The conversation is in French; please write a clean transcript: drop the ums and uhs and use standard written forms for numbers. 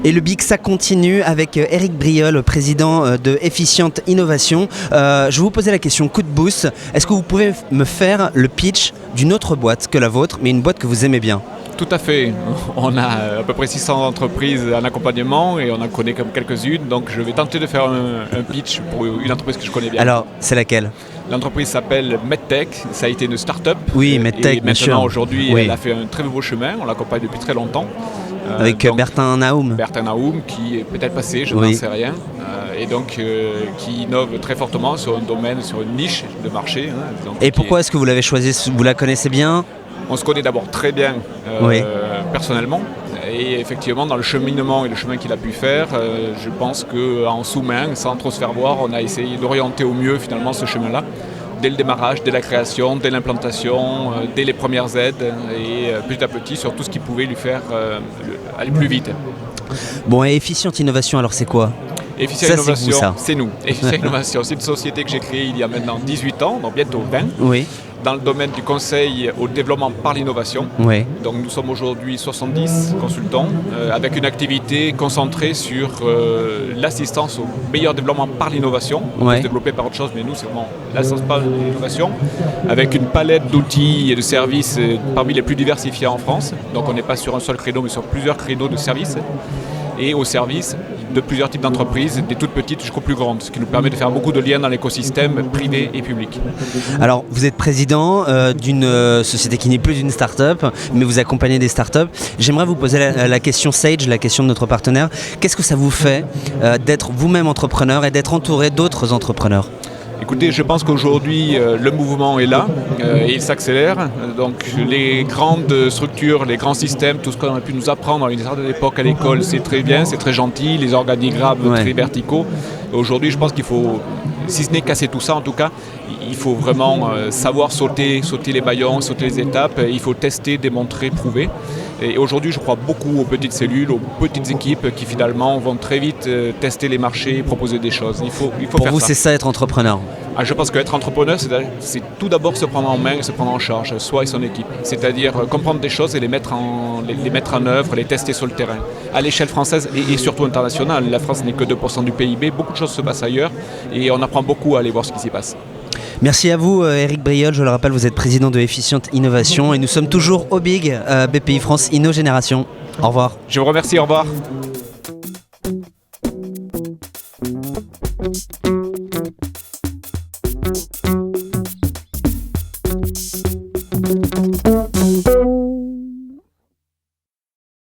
Et le Big, ça continue avec Éric Briol, président de Efficient Innovation. Je vais vous poser la question coup de boost. Est-ce que vous pouvez me faire le pitch d'une autre boîte que la vôtre, mais une boîte que vous aimez bien? Tout à fait. On a à peu près 600 entreprises en accompagnement et on en connaît comme quelques-unes. Donc je vais tenter de faire un pitch pour une entreprise que je connais bien. Alors, c'est laquelle? L'entreprise s'appelle MedTech. Ça a été une start-up. Oui, MedTech, et bien sûr. maintenant, aujourd'hui, Oui. elle a fait un très beau chemin. On l'accompagne depuis très longtemps. Avec Donc, Bertin Naoum. Bertin Naoum, qui est peut-être passé, je Oui. n'en sais rien. Et donc, qui innove très fortement sur un domaine, sur une niche de marché. Donc, Et pourquoi est-ce que vous l'avez choisi? Vous la connaissez bien? On se connaît d'abord très bien Oui. personnellement. Et effectivement, dans le cheminement et le chemin qu'il a pu faire, je pense qu'en sous-main, sans trop se faire voir, on a essayé d'orienter au mieux finalement ce chemin-là. Dès le démarrage, dès la création, dès l'implantation, dès les premières aides et petit à petit sur tout ce qui pouvait lui faire aller plus vite. Bon, et Efficient Innovation, alors c'est quoi? Efficient Ça, c'est vous, Innovation, ça. c'est nous. Efficient Innovation, c'est une société que j'ai créée il y a maintenant 18 ans, donc bientôt 20, Oui, dans le domaine du conseil au développement par l'innovation. oui. Donc nous sommes aujourd'hui 70 consultants avec une activité concentrée sur l'assistance au meilleur développement par l'innovation. On peut Ouais. se développer par autre chose, mais nous c'est vraiment l'assistance par l'innovation avec une palette d'outils et de services parmi les plus diversifiés en France. Donc on n'est pas sur un seul credo mais sur plusieurs credos de services et au service de plusieurs types d'entreprises, des toutes petites jusqu'aux plus grandes, ce qui nous permet de faire beaucoup de liens dans l'écosystème privé et public. Alors, vous êtes président d'une société qui n'est plus une start-up, mais vous accompagnez des start-up. J'aimerais vous poser la question Sage, la question de notre partenaire. Qu'est-ce que ça vous fait d'être vous-même entrepreneur et d'être entouré d'autres entrepreneurs? Écoutez, je pense qu'aujourd'hui, le mouvement est là et il s'accélère. Donc les grandes structures, les grands systèmes, tout ce qu'on a pu nous apprendre à une certaine époque à l'école, c'est très bien, c'est très gentil, les organigrammes Ouais. très verticaux. Aujourd'hui, je pense qu'il faut, si ce n'est casser tout ça en tout cas, il faut vraiment savoir sauter les maillons, sauter les étapes. Il faut tester, démontrer, prouver. Et aujourd'hui, je crois beaucoup aux petites cellules, aux petites équipes qui finalement vont très vite tester les marchés, proposer des choses. Il faut Pour faire vous, ça. c'est ça être entrepreneur? Je pense qu'être entrepreneur, c'est tout d'abord se prendre en main et se prendre en charge, soi et son équipe. C'est-à-dire comprendre des choses et les mettre en œuvre, les tester sur le terrain. À l'échelle française et surtout internationale. La France n'est que 2% du PIB, beaucoup de choses se passent ailleurs et on apprend beaucoup à aller voir ce qui s'y passe. Merci à vous, Éric Briol. Je le rappelle, vous êtes président de Efficient Innovation et nous sommes toujours au Big, BPI France Inno Génération. Au revoir. Je vous remercie, au revoir.